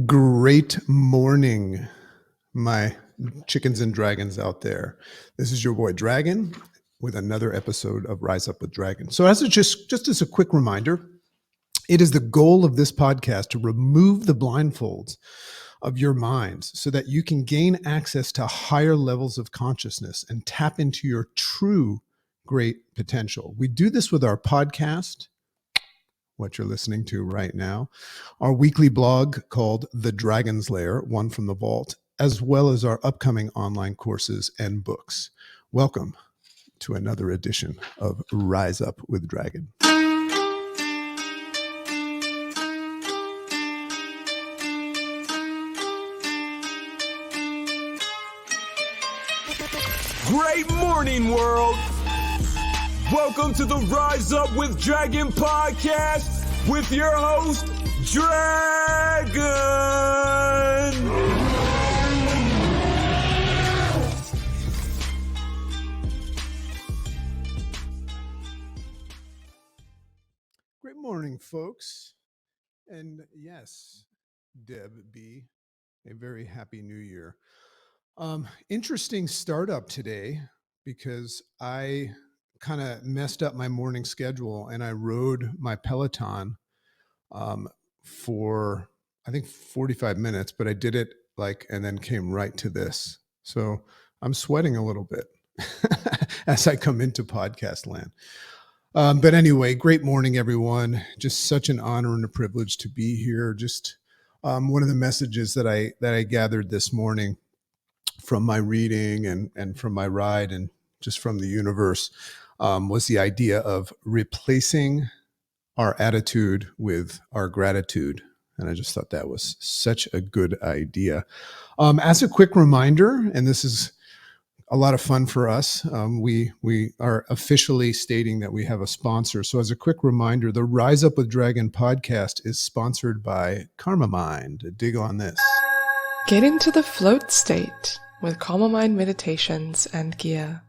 Great morning, my chickens and dragons out there. This is your boy Dragon with another episode of Rise Up with Dragon. So, just as a quick reminder, it is the goal of this podcast to remove the blindfolds of your minds so that you can gain access to higher levels of consciousness and tap into your true great potential. We do this with our podcast, what you're listening to right now, our weekly blog called The Dragon's Lair, One from the Vault, as well as our upcoming online courses and books. Welcome to another edition of Rise Up with Dragon. Great morning, world! Welcome to the Rise Up with Dragon podcast with your host, Dragon! Great morning, folks. And yes, Deb B, a very happy new year. Interesting startup today because I kind of messed up my morning schedule and I rode my Peloton for I think 45 minutes, but I did it and then came right to this. So I'm sweating a little bit as I come into podcast land. But anyway, great morning, everyone. Just such an honor and a privilege to be here. Just one of the messages that I gathered this morning from my reading and from my ride and just from the universe was the idea of replacing our attitude with our gratitude. And I just thought that was such a good idea. As a quick reminder, and this is a lot of fun for us, we are officially stating that we have a sponsor. So as a quick reminder, the Rise Up with Dragon podcast is sponsored by Karma Mind. Dig on this. Get into the float state with Calm Mind meditations and gear.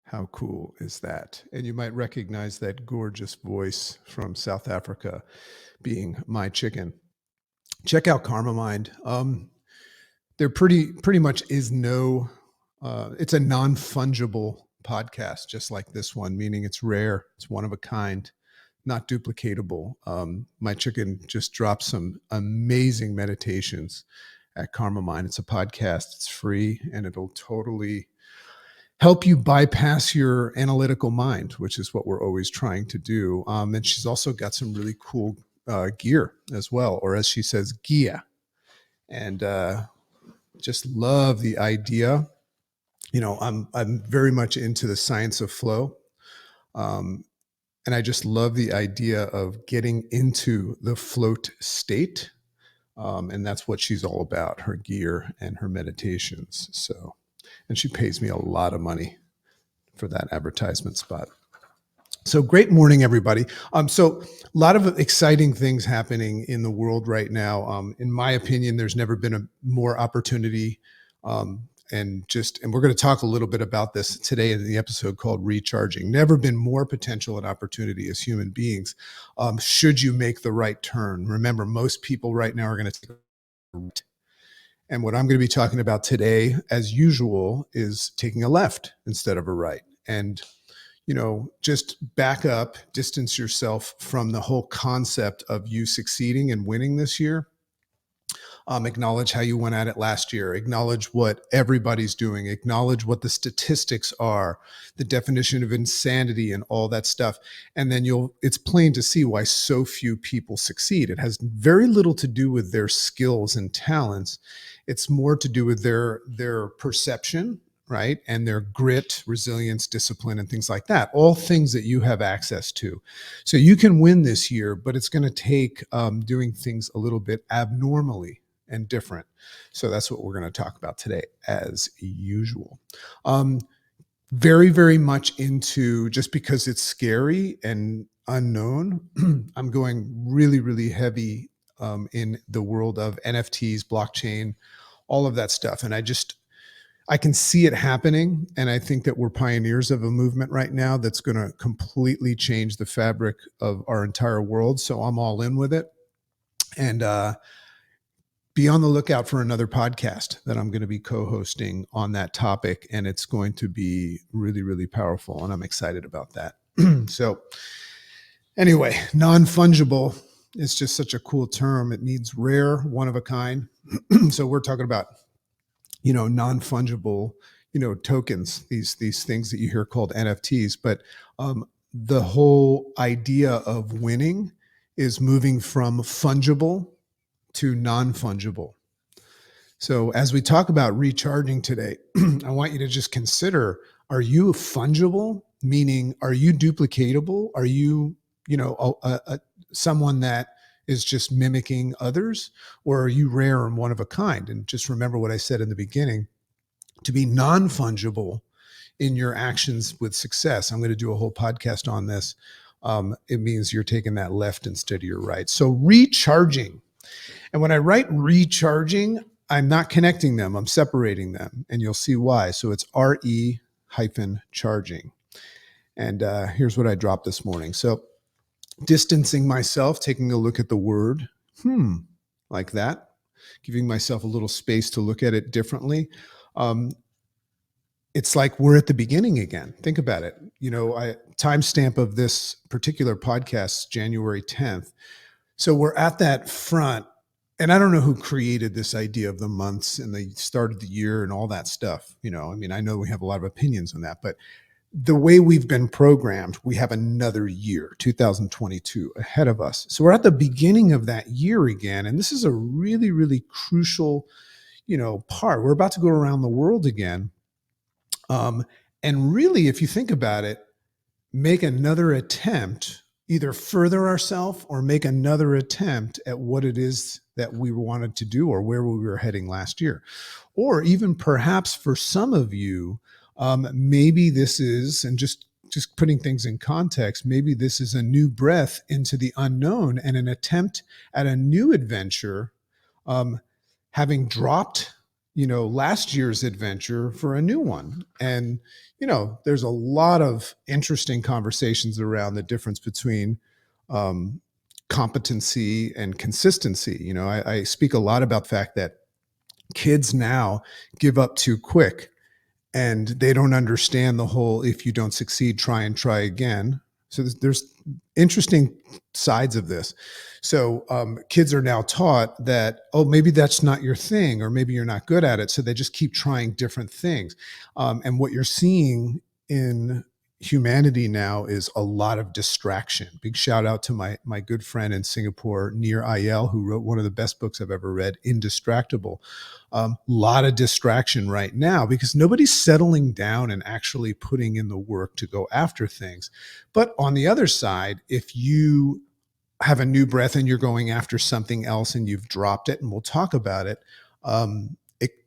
How cool is that? And you might recognize that gorgeous voice from South Africa being my chicken. Check out Karma Mind. There pretty much is no, it's a non-fungible podcast, just like this one, meaning it's rare, it's one of a kind, not duplicatable. My chicken just dropped some amazing meditations at Karma Mind. It's a podcast, it's free, and it'll totally help you bypass your analytical mind, which is what we're always trying to do. And she's also got some really cool gear as well, or as she says, gear. And just love the idea. You know, I'm very much into the science of flow. And I just love the idea of getting into the float state. And that's what she's all about, her gear and her meditations. So, and she pays me a lot of money for that advertisement spot. So great morning, everybody. So a lot of exciting things happening in the world right now. In my opinion, there's never been a more opportunity. And we're going to talk a little bit about this today in the episode called Recharging. Never been more potential and opportunity as human beings. Should you make the right turn? Remember, most people right now are going to take a right. And what I'm going to be talking about today, as usual, is taking a left instead of a right. And, you know, just back up, distance yourself from the whole concept of you succeeding and winning this year. Acknowledge how you went at it last year. Acknowledge what everybody's doing. Acknowledge what the statistics are, the definition of insanity and all that stuff. And then it's plain to see why so few people succeed. It has very little to do with their skills and talents. It's more to do with their perception, right? And their grit, resilience, discipline, and things like that. All things that you have access to. So you can win this year, but it's going to take doing things a little bit abnormally and different. So that's what we're going to talk about today, as usual. Very, very much into, just because it's scary and unknown, I'm going really, really heavy in the world of NFTs, blockchain, all of that stuff. And I can see it happening. And I think that we're pioneers of a movement right now that's going to completely change the fabric of our entire world. So I'm all in with it. And be on the lookout for another podcast that I'm going to be co-hosting on that topic. And it's going to be really, really powerful. And I'm excited about that. So anyway, non-fungible is just such a cool term. It means rare, one of a kind. So we're talking about, non-fungible, tokens, these things that you hear called NFTs. But the whole idea of winning is moving from fungible to non-fungible. So as we talk about recharging today, I want you to just consider, are you fungible? Meaning, are you duplicatable? Are you, someone that is just mimicking others? Or are you rare and one of a kind? And just remember what I said in the beginning, to be non-fungible in your actions with success. I'm going to do a whole podcast on this. It means you're taking that left instead of your right. So recharging. And when I write recharging, I'm not connecting them, I'm separating them, and you'll see why. So it's RE-charging. And here's what I dropped this morning. So distancing myself, taking a look at the word, like that, giving myself a little space to look at it differently. It's like we're at the beginning again. Think about it. Timestamp of this particular podcast, January 10th. So we're at that front. And I don't know who created this idea of the months and the start of the year and all that stuff. I know we have a lot of opinions on that, but the way we've been programmed, we have another year, 2022, ahead of us. So we're at the beginning of that year again. And this is a really, really crucial, part. We're about to go around the world again. And really, if you think about it, make another attempt, either further ourselves or make another attempt at what it is that we wanted to do or where we were heading last year. Or even perhaps for some of you, maybe this is, and just putting things in context, maybe this is a new breath into the unknown and an attempt at a new adventure, having dropped, last year's adventure for a new one. And, there's a lot of interesting conversations around the difference between competency and consistency. I speak a lot about the fact that kids now give up too quick and they don't understand the whole, if you don't succeed, try and try again. So there's interesting sides of this. So kids are now taught that, oh, maybe that's not your thing, or maybe you're not good at it. So they just keep trying different things. And what you're seeing in humanity now is a lot of distraction. Big shout out to my good friend in Singapore, Nir Ayel, who wrote one of the best books I've ever read, Indistractable. Lot of distraction right now because nobody's settling down and actually putting in the work to go after things. But on the other side, if you have a new breath and you're going after something else and you've dropped it, and we'll talk about it,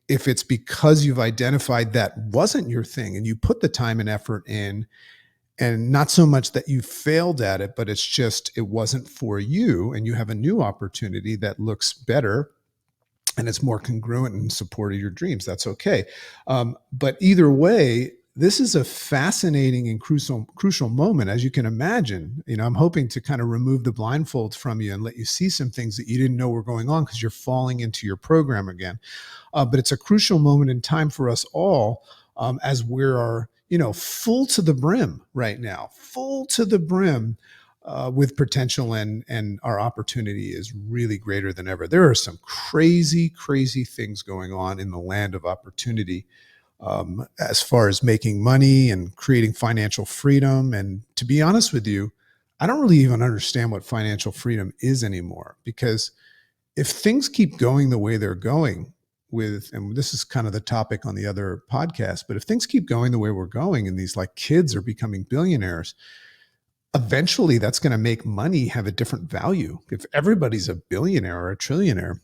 if it's because you've identified that wasn't your thing and you put the time and effort in, and not so much that you failed at it, but it's just, it wasn't for you, and you have a new opportunity that looks better and it's more congruent in support of your dreams, that's okay. But either way, this is a fascinating and crucial moment, as you can imagine. I'm hoping to kind of remove the blindfolds from you and let you see some things that you didn't know were going on because you're falling into your program again. But it's a crucial moment in time for us all, as we're, full to the brim right now, full to the brim with potential, and our opportunity is really greater than ever. There are some crazy, crazy things going on in the land of opportunity. As far as making money and creating financial freedom. And to be honest with you, I don't really even understand what financial freedom is anymore, because if things keep going the way they're going and this is kind of the topic on the other podcast, but if things keep going the way we're going and these kids are becoming billionaires, eventually that's going to make money have a different value. If everybody's a billionaire or a trillionaire,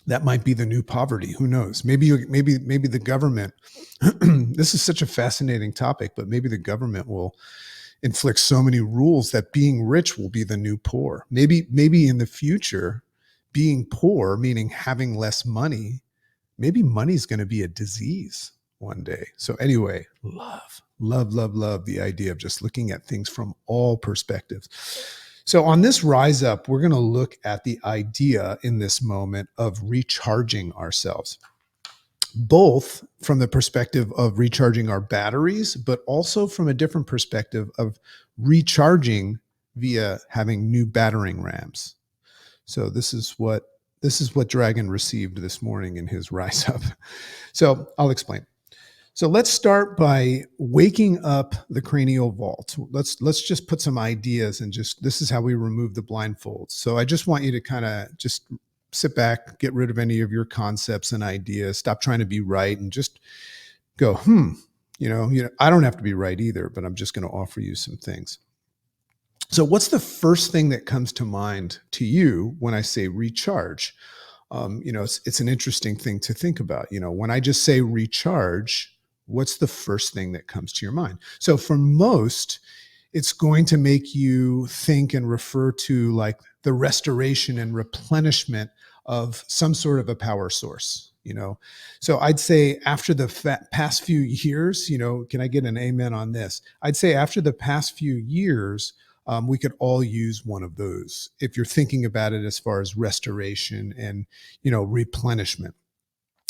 that might be the new poverty. Who knows? Maybe the government, this is such a fascinating topic, but maybe the government will inflict so many rules that being rich will be the new poor. Maybe in the future, being poor, meaning having less money, maybe money is going to be a disease. one day. So anyway, love the idea of just looking at things from all perspectives. So on this rise up, we're going to look at the idea in this moment of recharging ourselves, both from the perspective of recharging our batteries, but also from a different perspective of recharging via having new battering rams. So this is what Dragon received this morning in his rise up. So I'll explain. So let's start by waking up the cranial vault. Let's just put some ideas and just, this is how we remove the blindfolds. So I just want you to kind of just sit back, get rid of any of your concepts and ideas, stop trying to be right, and just go, I don't have to be right either, but I'm just going to offer you some things. So what's the first thing that comes to mind to you when I say recharge? It's an interesting thing to think about. When I just say recharge, what's the first thing that comes to your mind? So for most, it's going to make you think and refer to like the restoration and replenishment of some sort of a power source. So I'd say after the past few years, can I get an amen on this? I'd say after the past few years, we could all use one of those if you're thinking about it as far as restoration and, replenishment.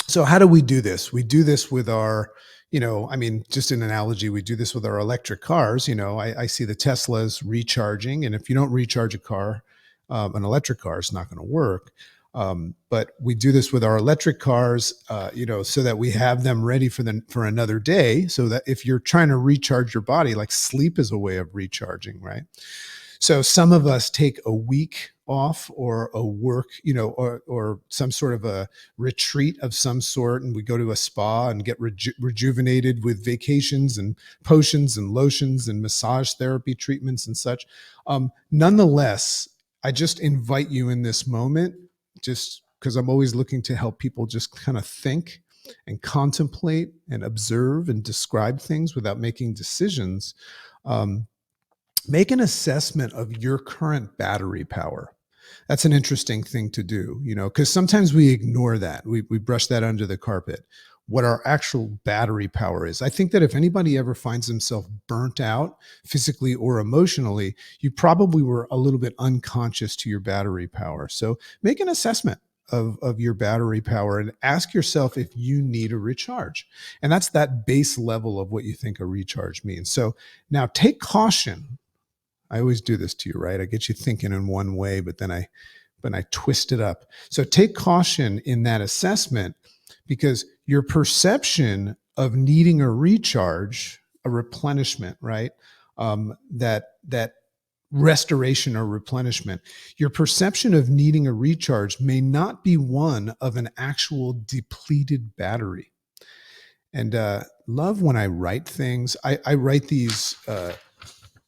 So how do we do this? We do this with our, just an analogy, we do this with our electric cars. I see the Teslas recharging, and if you don't recharge a car, an electric car is not going to work. But we do this with our electric cars, so that we have them ready for another day. So that if you're trying to recharge your body, like sleep is a way of recharging, right? So some of us take a week off or a work, or some sort of a retreat of some sort, and we go to a spa and get rejuvenated with vacations and potions and lotions and massage therapy treatments and such. Nonetheless, I just invite you in this moment, just because I'm always looking to help people just kind of think and contemplate and observe and describe things without making decisions. Make an assessment of your current battery power. That's an interesting thing to do, because sometimes we ignore that. We brush that under the carpet, what our actual battery power is. I think that if anybody ever finds themselves burnt out physically or emotionally, you probably were a little bit unconscious to your battery power. So make an assessment of your battery power and ask yourself if you need a recharge. And that's that base level of what you think a recharge means. So now take caution. I always do this to you, right? I get you thinking in one way, but then I twist it up. So take caution in that assessment, because your perception of needing a recharge, a replenishment, right? That restoration or replenishment, your perception of needing a recharge may not be one of an actual depleted battery. And love when I write things. I write these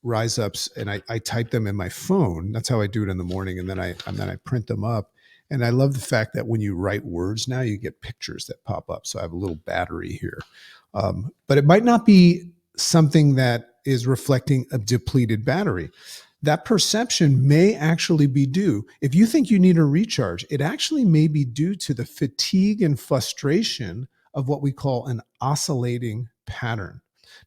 rise ups and I type them in my phone. That's how I do it in the morning. And then I print them up. And I love the fact that when you write words now, you get pictures that pop up. So I have a little battery here. But it might not be something that is reflecting a depleted battery. That perception may actually be due, if you think you need a recharge, it actually may be due to the fatigue and frustration of what we call an oscillating pattern.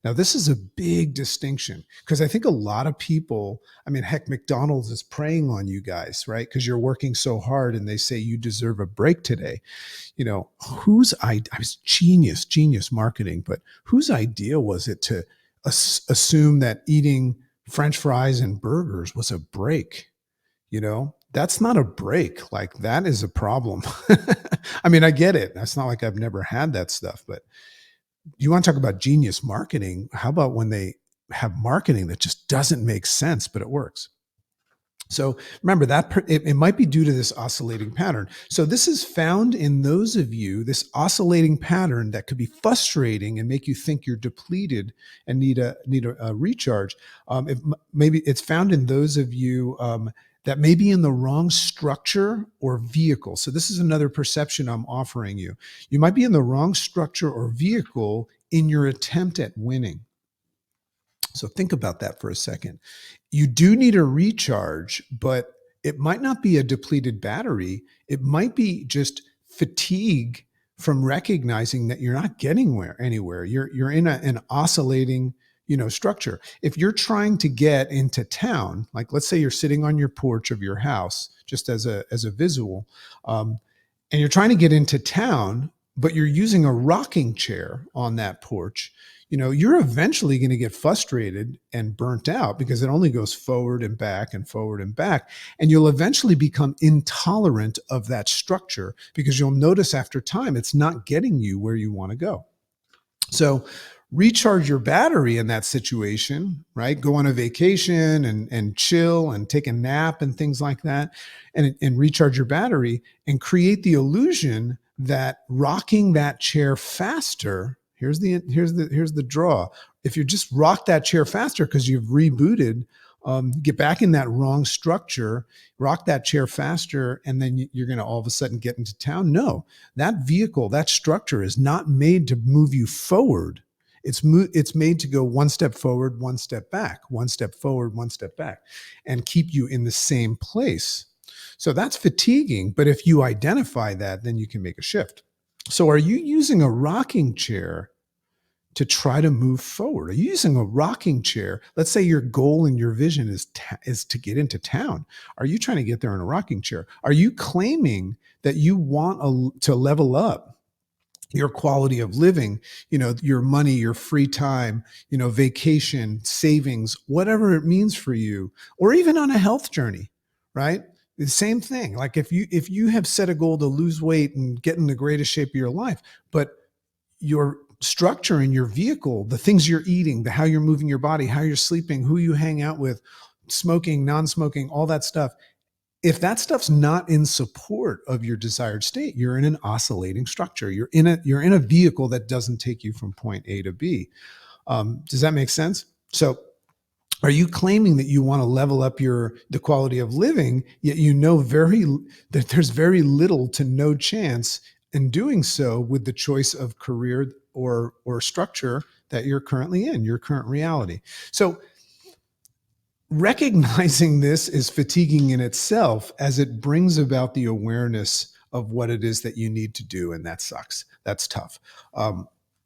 Now, this is a big distinction, because I think a lot of people, heck, McDonald's is preying on you guys, right? Because you're working so hard and they say you deserve a break today. I was genius marketing, but whose idea was it to assume that eating French fries and burgers was a break? That's not a break. Like, that is a problem. I get it. That's not like I've never had that stuff, but you want to talk about genius marketing? How about when they have marketing that just doesn't make sense, but it works? So remember that it might be due to this oscillating pattern. So this is found in those of you, this oscillating pattern that could be frustrating and make you think you're depleted and need a recharge. Maybe it's found in those of you that may be in the wrong structure or vehicle. So this is another perception I'm offering you. You might be in the wrong structure or vehicle in your attempt at winning. So think about that for a second. You do need a recharge, but it might not be a depleted battery. It might be just fatigue from recognizing that you're not getting anywhere. You're in an oscillating, structure. If you're trying to get into town, like let's say you're sitting on your porch of your house, just as a visual, and you're trying to get into town, but you're using a rocking chair on that porch, you're eventually going to get frustrated and burnt out because it only goes forward and back and forward and back. And you'll eventually become intolerant of that structure because you'll notice after time it's not getting you where you want to go. So recharge your battery in that situation, right? Go on a vacation and chill and take a nap and things like that, and recharge your battery and create the illusion that rocking that chair faster. Here's the draw. If you just rock that chair faster because you've rebooted, get back in that wrong structure, rock that chair faster, and then you're going to all of a sudden get into town. No, that vehicle, that structure is not made to move you forward. It's made to go one step forward, one step back, one step forward, one step back, and keep you in the same place. So that's fatiguing. But if you identify that, then you can make a shift. So are you using a rocking chair to try to move forward? Are you using a rocking chair? Let's say your goal and your vision is to get into town. Are you trying to get there in a rocking chair? Are you claiming that you want to level up your quality of living, your money, your free time, vacation, savings, whatever it means for you, or even on a health journey, right? The same thing. Like if you have set a goal to lose weight and get in the greatest shape of your life, but your structure in your vehicle, the things you're eating, how you're moving your body, how you're sleeping, who you hang out with, smoking, non-smoking, all that stuff. If that stuff's not in support of your desired state, you're in an oscillating structure. You're in a vehicle that doesn't take you from point A to B. Does that make sense? So are you claiming that you want to level up the quality of living, yet that there's very little to no chance in doing so with the choice of career or structure that you're currently in, your current reality? So recognizing this is fatiguing in itself, as it brings about the awareness of what it is that you need to do. And that sucks. That's tough.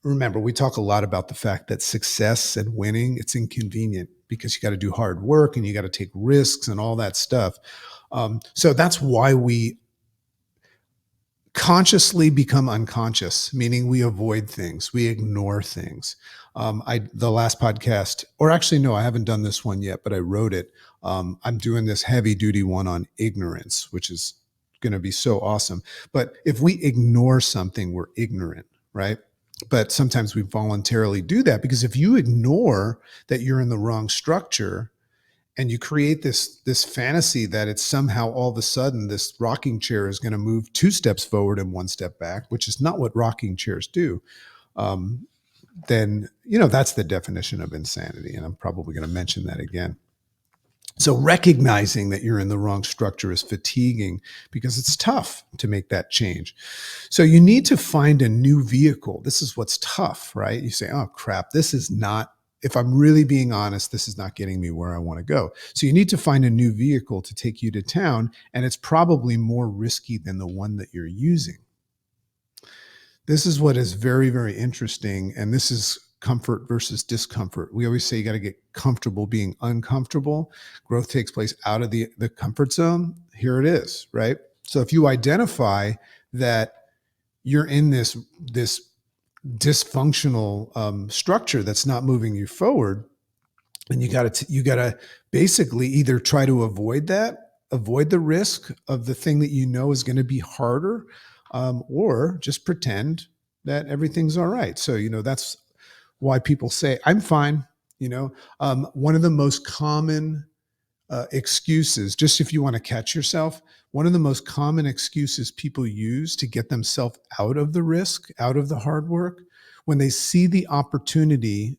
Remember, we talk a lot about the fact that success and winning, it's inconvenient because you got to do hard work and you got to take risks and all that stuff. So that's why we consciously become unconscious, meaning we avoid things, we ignore things. The last podcast, or actually, no, I haven't done this one yet, but I wrote it. I'm doing this heavy duty one on ignorance, which is going to be so awesome. But if we ignore something, we're ignorant, right? But sometimes we voluntarily do that because if you ignore that you're in the wrong structure, and you create this fantasy that it's somehow all of a sudden this rocking chair is going to move 2 steps forward and 1 step back, which is not what rocking chairs do, then that's the definition of insanity. And I'm probably going to mention that again. So recognizing that you're in the wrong structure is fatiguing because it's tough to make that change. So you need to find a new vehicle. This is what's tough, right? You say, oh crap, this is not, if I'm really being honest, this is not getting me where I want to go. So you need to find a new vehicle to take you to town, and it's probably more risky than the one that you're using. This is what is very, very interesting, and this is comfort versus discomfort. We always say you got to get comfortable being uncomfortable. Growth takes place out of the comfort zone. Here it is, right? So if you identify that you're in this dysfunctional structure that's not moving you forward, and you got to basically either try to avoid the risk of the thing that is going to be harder, or just pretend that everything's all right. So that's why people say I'm fine. One of the most common excuses, just if you want to catch yourself, one of the most common excuses people use to get themselves out of the risk, out of the hard work, when they see the opportunity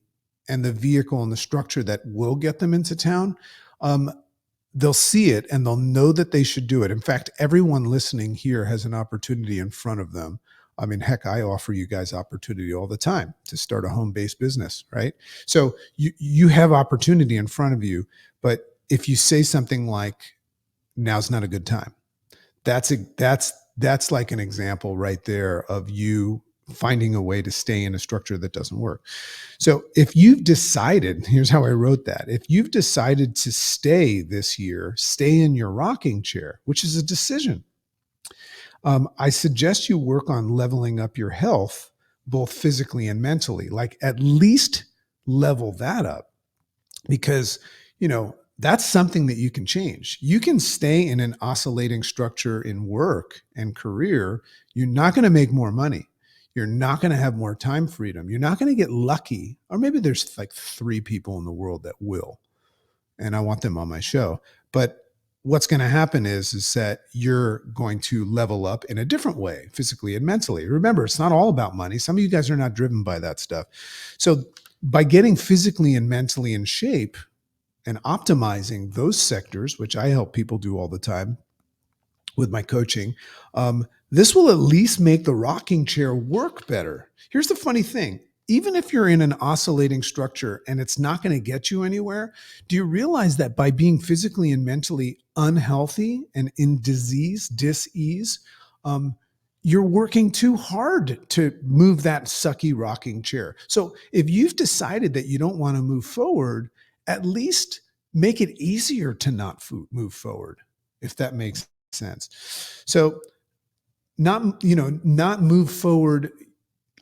and the vehicle and the structure that will get them into town, they'll see it and they'll know that they should do it. In fact, everyone listening here has an opportunity in front of them. I mean, heck, I offer you guys opportunity all the time to start a home-based business, right? So you have opportunity in front of you, but if you say something like, now's not a good time, that's that's like an example right there of you finding a way to stay in a structure that doesn't work. So if you've decided, here's how I wrote that. If you've decided to stay this year, stay in your rocking chair, which is a decision. I suggest you work on leveling up your health, both physically and mentally, like at least level that up because, that's something that you can change. You can stay in an oscillating structure in work and career. You're not going to make more money. You're not going to have more time freedom. You're not going to get lucky. Or maybe there's like 3 people in the world that will, and I want them on my show. But what's going to happen is that you're going to level up in a different way, physically and mentally. Remember, it's not all about money. Some of you guys are not driven by that stuff. So by getting physically and mentally in shape and optimizing those sectors, which I help people do all the time with my coaching, this will at least make the rocking chair work better. Here's the funny thing. Even if you're in an oscillating structure and it's not going to get you anywhere, do you realize that by being physically and mentally unhealthy and in dis-ease, you're working too hard to move that sucky rocking chair. So if you've decided that you don't want to move forward, at least make it easier to not move forward, if that makes sense. So not move forward.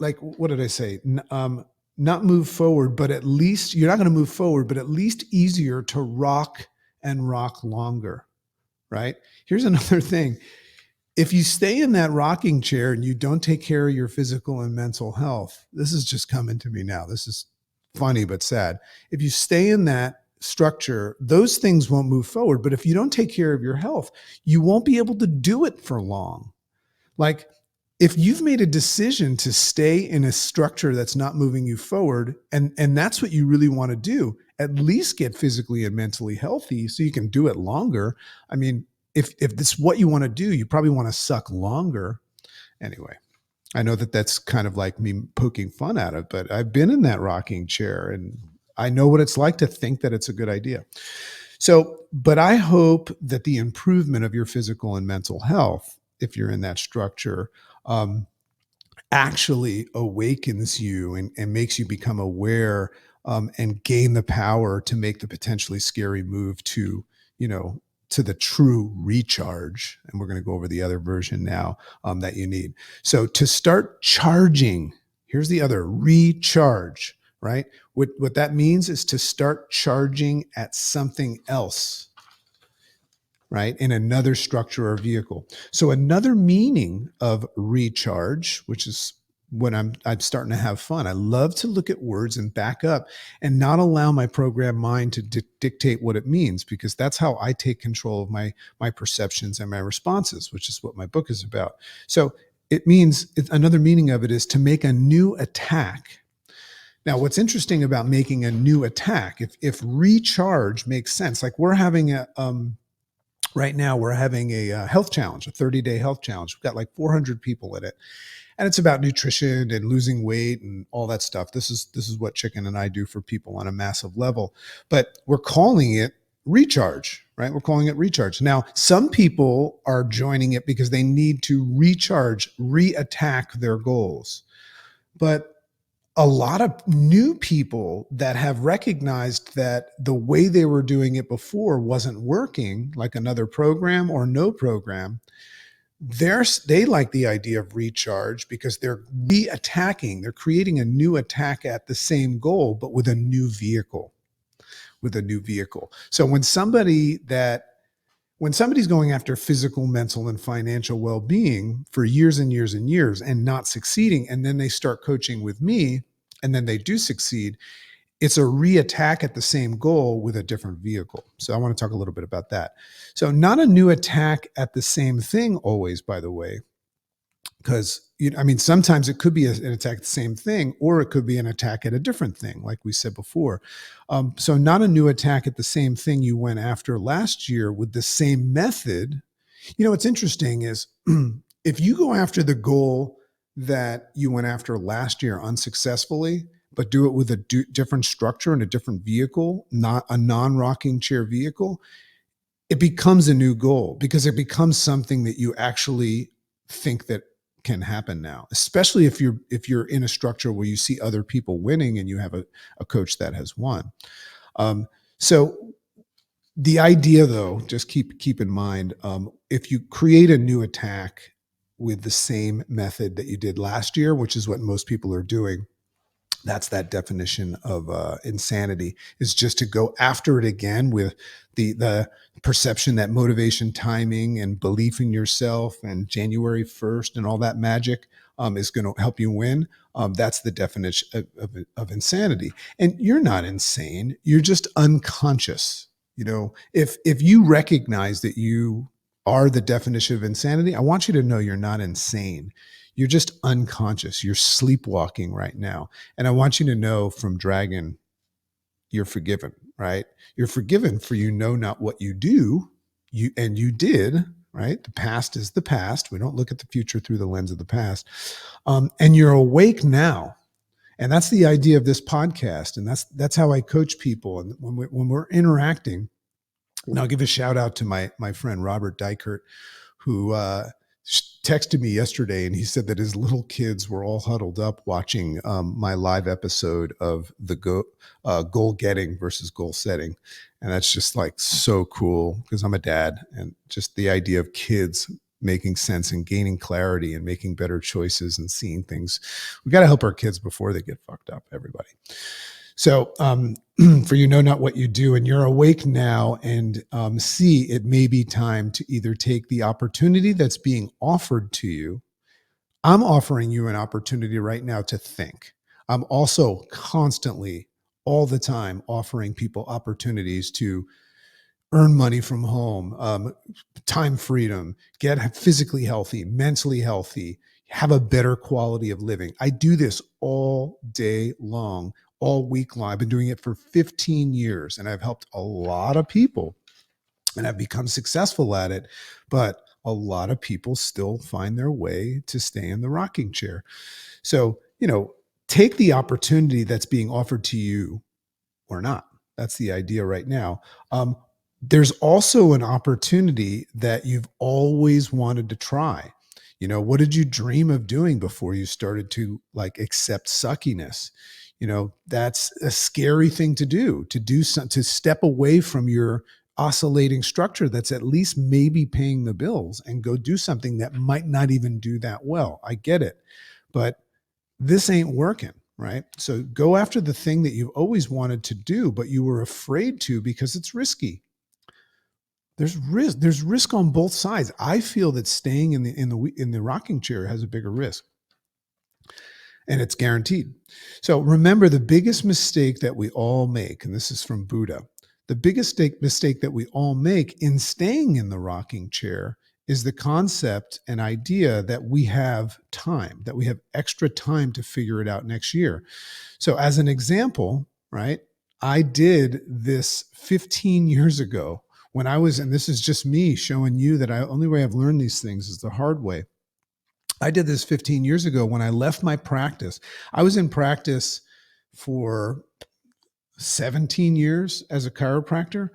Like, what did I say? Not move forward, but at least you're not going to move forward, but at least easier to rock and rock longer, right? Here's another thing. If you stay in that rocking chair and you don't take care of your physical and mental health, this is just coming to me now. This is funny, but sad. If you stay in that structure, those things won't move forward. But if you don't take care of your health, you won't be able to do it for long. Like, if you've made a decision to stay in a structure that's not moving you forward, and that's what you really want to do, at least get physically and mentally healthy so you can do it longer. I mean, if this is what you want to do, you probably want to suck longer. Anyway, I know that that's kind of like me poking fun at it, but I've been in that rocking chair and I know what it's like to think that it's a good idea. So, but I hope that the improvement of your physical and mental health, if you're in that structure, actually awakens you and makes you become aware and gain the power to make the potentially scary move to, to the true recharge. And we're going to go over the other version now that you need. So to start charging, here's the other, recharge, right? What that means is to start charging at something else, right? In another structure or vehicle. So another meaning of recharge, which is when I'm starting to have fun. I love to look at words and back up and not allow my program mind to dictate what it means, because that's how I take control of my perceptions and my responses, which is what my book is about. So it means, another meaning of it is to make a new attack. Now, what's interesting about making a new attack, if recharge makes sense, like we're having right now we're having a health challenge, a 30-day health challenge. We've got like 400 people in it. And it's about nutrition and losing weight and all that stuff. This is what Chicken and I do for people on a massive level. But we're calling it recharge, right? We're calling it recharge. Now, some people are joining it because they need to recharge, re-attack their goals. But a lot of new people that have recognized that the way they were doing it before wasn't working, like another program or no program, they like the idea of recharge because they're re-attacking. They're creating a new attack at the same goal, but with a new vehicle. So when somebody's going after physical, mental, and financial well-being for years and years and years and not succeeding, and then they start coaching with me, and then they do succeed, it's a re-attack at the same goal with a different vehicle. So I want to talk a little bit about that. So not a new attack at the same thing always, by the way, because sometimes it could be an attack at the same thing, or it could be an attack at a different thing, like we said before. So not a new attack at the same thing you went after last year with the same method. What's interesting is if you go after the goal that you went after last year unsuccessfully, but do it with a different structure and a different vehicle, not a non-rocking chair vehicle, it becomes a new goal because it becomes something that you actually think that can happen now, especially if you're in a structure where you see other people winning and you have a coach that has won. So the idea, though, just keep in mind, if you create a new attack with the same method that you did last year, which is what most people are doing, that's that definition of insanity, is just to go after it again with the perception that motivation, timing, and belief in yourself and January 1st and all that magic is going to help you win. That's the definition of insanity. And you're not insane. You're just unconscious. If you recognize that you are the definition of insanity, I want you to know you're not insane. You're just unconscious. You're sleepwalking right now. And I want you to know from Dragon, you're forgiven, right? You're forgiven for you know not what you do. You did, right? The past is the past. We don't look at the future through the lens of the past. And you're awake now. And that's the idea of this podcast. And that's how I coach people. And when we're interacting, and I'll give a shout out to my friend Robert Dykert, who texted me yesterday, and he said that his little kids were all huddled up watching my live episode of the goal getting versus goal setting. And that's just like so cool because I'm a dad, and just the idea of kids making sense and gaining clarity and making better choices and seeing things. We got to help our kids before they get fucked up, everybody. So for you know not what you do, and you're awake now, and see it may be time to either take the opportunity that's being offered to you. I'm offering you an opportunity right now to think. I'm also constantly, all the time, offering people opportunities to earn money from home, time freedom, get physically healthy, mentally healthy, have a better quality of living. I do this all day long, all week long. I've been doing it for 15 years, and I've helped a lot of people, and I've become successful at it. But a lot of people still find their way to stay in the rocking chair. So, take the opportunity that's being offered to you or not. That's the idea right now. There's also an opportunity that you've always wanted to try. What did you dream of doing before you started to accept suckiness? That's a scary thing to do, to step away from your oscillating structure that's at least maybe paying the bills and go do something that might not even do that well. I get it, but this ain't working. Right? So go after the thing that you've always wanted to do, but you were afraid to because it's risky. There's risk. There's risk on both sides. I feel that staying in the rocking chair has a bigger risk, and it's guaranteed. So remember, the biggest mistake that we all make, and this is from Buddha, the biggest mistake that we all make in staying in the rocking chair is the concept and idea that we have time, that we have extra time to figure it out next year. So as an example, right, I did this 15 years ago when I was, and this is just me showing you that only way I've learned these things is the hard way. I did this 15 years ago when I left my practice. I was in practice for 17 years as a chiropractor.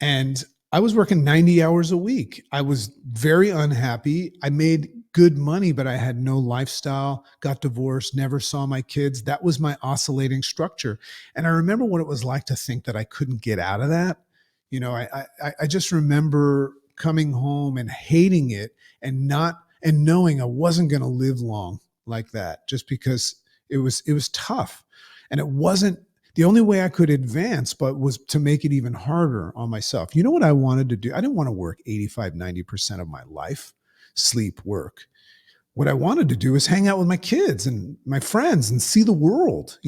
And I was working 90 hours a week. I was very unhappy. I made good money, but I had no lifestyle, got divorced, never saw my kids. That was my oscillating structure. And I remember what it was like to think that I couldn't get out of that. I just remember coming home and hating it and knowing I wasn't going to live long like that, just because it was tough. And it wasn't the only way I could advance, but was to make it even harder on myself. You know what I wanted to do? I didn't want to work 85, 90% of my life, sleep, work. What I wanted to do is hang out with my kids and my friends and see the world.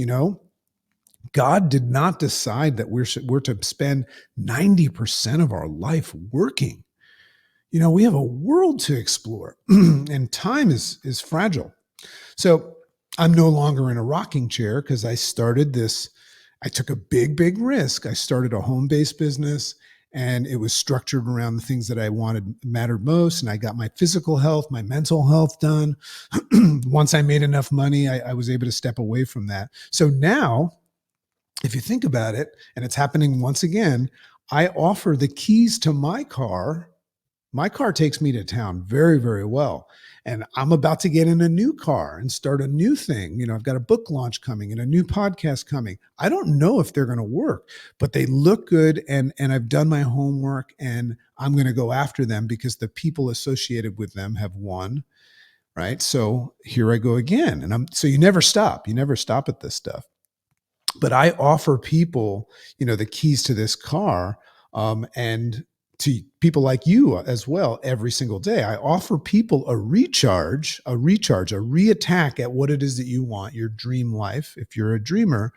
God did not decide that we're to spend 90% of our life working. We have a world to explore, and time is fragile. So I'm no longer in a rocking chair because I started this. I took a big, big risk. I started a home-based business, and it was structured around the things that I wanted mattered most. And I got my physical health, my mental health done. Once I made enough money, I was able to step away from that. So now, if you think about it, and it's happening once again, I offer the keys to my car, My car takes me to town very, very well. And I'm about to get in a new car and start a new thing. I've got a book launch coming and a new podcast coming. I don't know if they're going to work, but they look good, and I've done my homework, and I'm going to go after them because the people associated with them have won, right? So here I go again. So you never stop. You never stop at this stuff. But I offer people, the keys to this car, and to people like you as well every single day. I offer people a reattack at what it is that you want, your dream life, if you're a dreamer,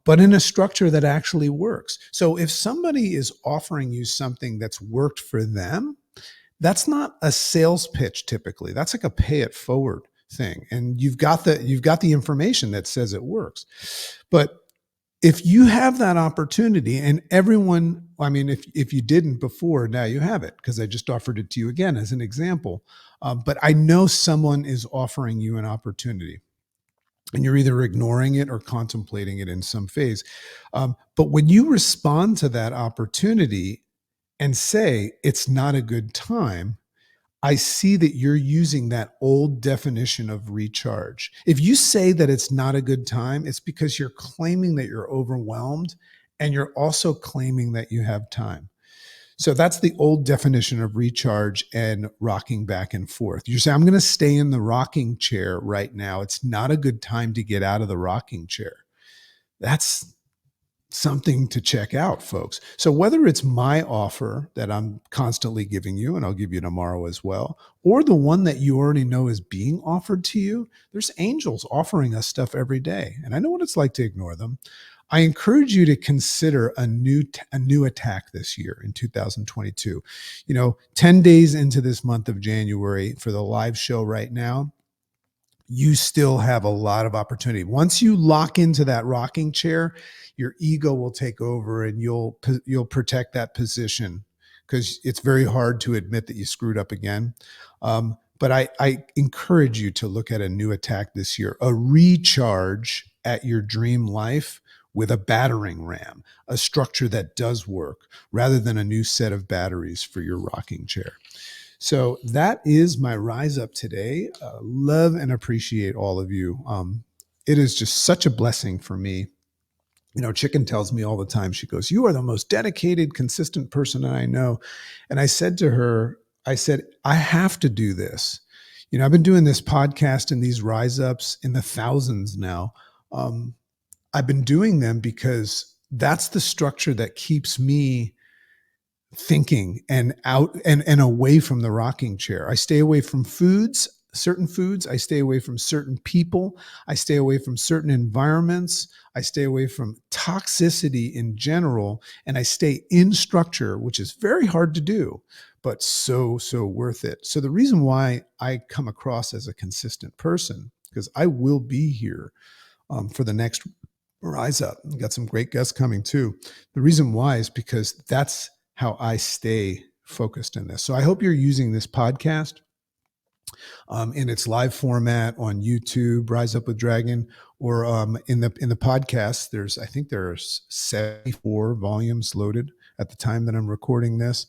but in a structure that actually works. So if somebody is offering you something that's worked for them, that's not a sales pitch typically. That's like a pay it forward thing. And you've got the information that says it works. But if you have that opportunity, and everyone, if you didn't before, now you have it because I just offered it to you again as an example. But I know someone is offering you an opportunity, and you're either ignoring it or contemplating it in some phase. But when you respond to that opportunity and say, it's not a good time, I see that you're using that old definition of recharge. If you say that it's not a good time, it's because you're claiming that you're overwhelmed, and you're also claiming that you have time. So that's the old definition of recharge and rocking back and forth. You say, I'm going to stay in the rocking chair right now. It's not a good time to get out of the rocking chair. That's something to check out, folks. So whether it's my offer that I'm constantly giving you, and I'll give you tomorrow as well, or the one that you already know is being offered to you, there's angels offering us stuff every day. And I know what it's like to ignore them. I encourage you to consider a new attack this year in 2022. 10 days into this month of January for the live show right now, you still have a lot of opportunity. Once you lock into that rocking chair, your ego will take over, and you'll protect that position, because it's very hard to admit that you screwed up again. But I encourage you to look at a new attack this year, a recharge at your dream life with a battering ram, a structure that does work, rather than a new set of batteries for your rocking chair. So that is my rise up today. Love and appreciate all of you. It is just such a blessing for me. Chicken tells me all the time, she goes, you are the most dedicated, consistent person that I know. And I said to her, I have to do this. I've been doing this podcast and these rise ups in the thousands now. I've been doing them because that's the structure that keeps me thinking and out and away from the rocking chair. I stay away from certain foods. I stay away from certain people. I stay away from certain environments. I stay away from toxicity in general. And I stay in structure, which is very hard to do, but so worth it. So the reason why I come across as a consistent person, because I will be here for the next Rise Up. We've got some great guests coming too. The reason why is because that's how I stay focused in this. So I hope you're using this podcast in its live format on YouTube, Rise Up with Dragon, or in the podcast. I think there's 74 volumes loaded at the time that I'm recording this.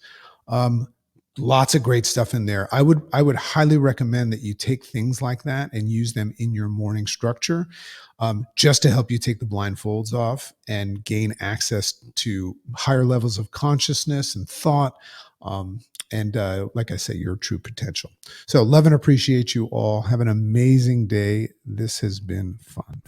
Lots of great stuff in there. I would highly recommend that you take things like that and use them in your morning structure, just to help you take the blindfolds off and gain access to higher levels of consciousness and thought. And like I say, your true potential. So love and appreciate you all. Have an amazing day. This has been fun.